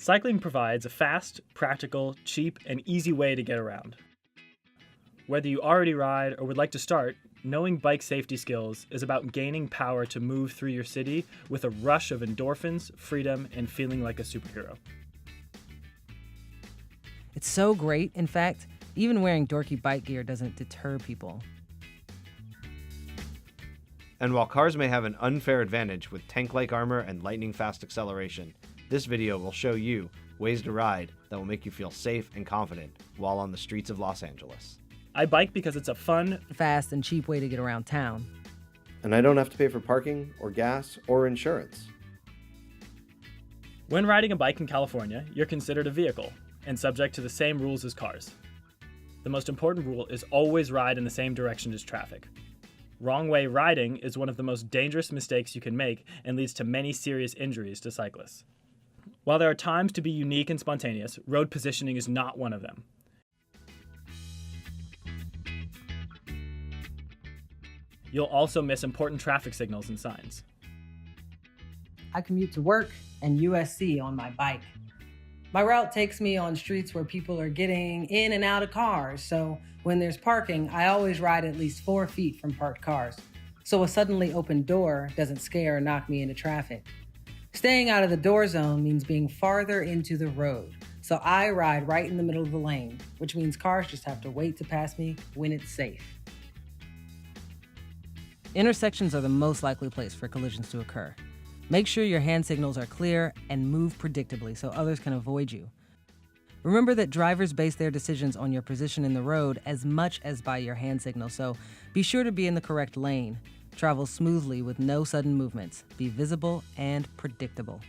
Cycling provides a fast, practical, cheap, and easy way to get around. Whether you already ride or would like to start, knowing bike safety skills is about gaining power to move through your city with a rush of endorphins, freedom, and feeling like a superhero. It's so great, in fact, even wearing dorky bike gear doesn't deter people. And while cars may have an unfair advantage with tank-like armor and lightning-fast acceleration, this video will show you ways to ride that will make you feel safe and confident while on the streets of Los Angeles. I bike because it's a fun, Fast and cheap way to get around town. And I don't have to pay for parking or gas or insurance. When riding a bike in California, you're considered a vehicle and subject to the same rules as cars. The most important rule is always ride in the same direction as traffic. Wrong way riding is one of the most dangerous mistakes you can make and leads to many serious injuries to cyclists. While there are times to be unique and spontaneous, road positioning is not one of them. You'll also miss important traffic signals and signs. I commute to work and USC on my bike. My route takes me on streets where people are getting in and out of cars, so when there's parking, I always ride at least 4 feet from parked cars, so a suddenly open door doesn't scare or knock me into traffic. Staying out of the door zone means being farther into the road, so I ride right in the middle of the lane, which means cars just have to wait to pass me when it's safe. Intersections are the most likely place for collisions to occur. Make sure your hand signals are clear and move predictably so others can avoid you. Remember that drivers base their decisions on your position in the road as much as by your hand signal, so be sure to be in the correct lane. Travel smoothly with no sudden movements. Be visible and predictable.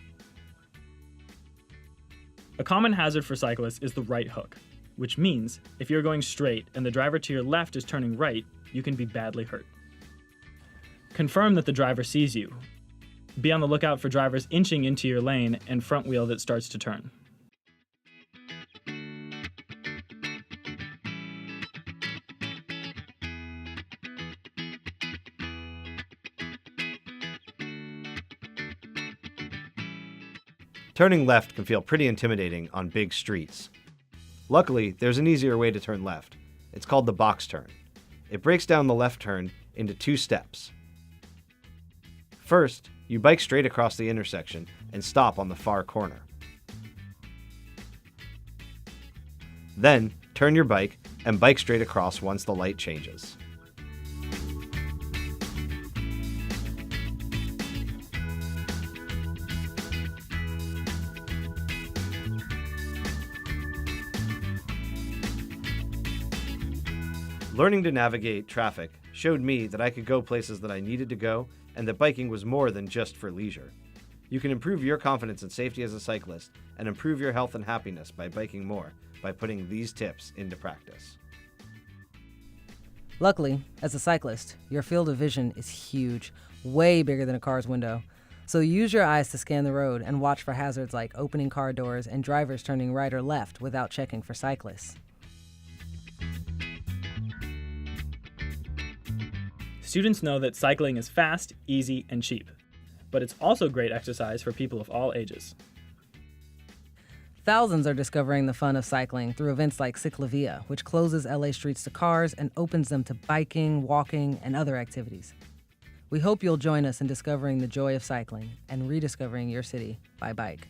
A common hazard for cyclists is the right hook, which means if you're going straight and the driver to your left is turning right, you can be badly hurt. Confirm that the driver sees you. Be on the lookout for drivers inching into your lane and front wheel that starts to turn. Turning left can feel pretty intimidating on big streets. Luckily, there's an easier way to turn left. It's called the box turn. It breaks down the left turn into 2 steps. First, you bike straight across the intersection and stop on the far corner. Then, turn your bike and bike straight across once the light changes. Learning to navigate traffic showed me that I could go places that I needed to go and that biking was more than just for leisure. You can improve your confidence and safety as a cyclist and improve your health and happiness by biking more by putting these tips into practice. Luckily, as a cyclist, your field of vision is huge, way bigger than a car's window. So use your eyes to scan the road and watch for hazards like opening car doors and drivers turning right or left without checking for cyclists. Students know that cycling is fast, easy, and cheap, but it's also great exercise for people of all ages. Thousands are discovering the fun of cycling through events like Ciclavia, which closes LA streets to cars and opens them to biking, walking, and other activities. We hope you'll join us in discovering the joy of cycling and rediscovering your city by bike.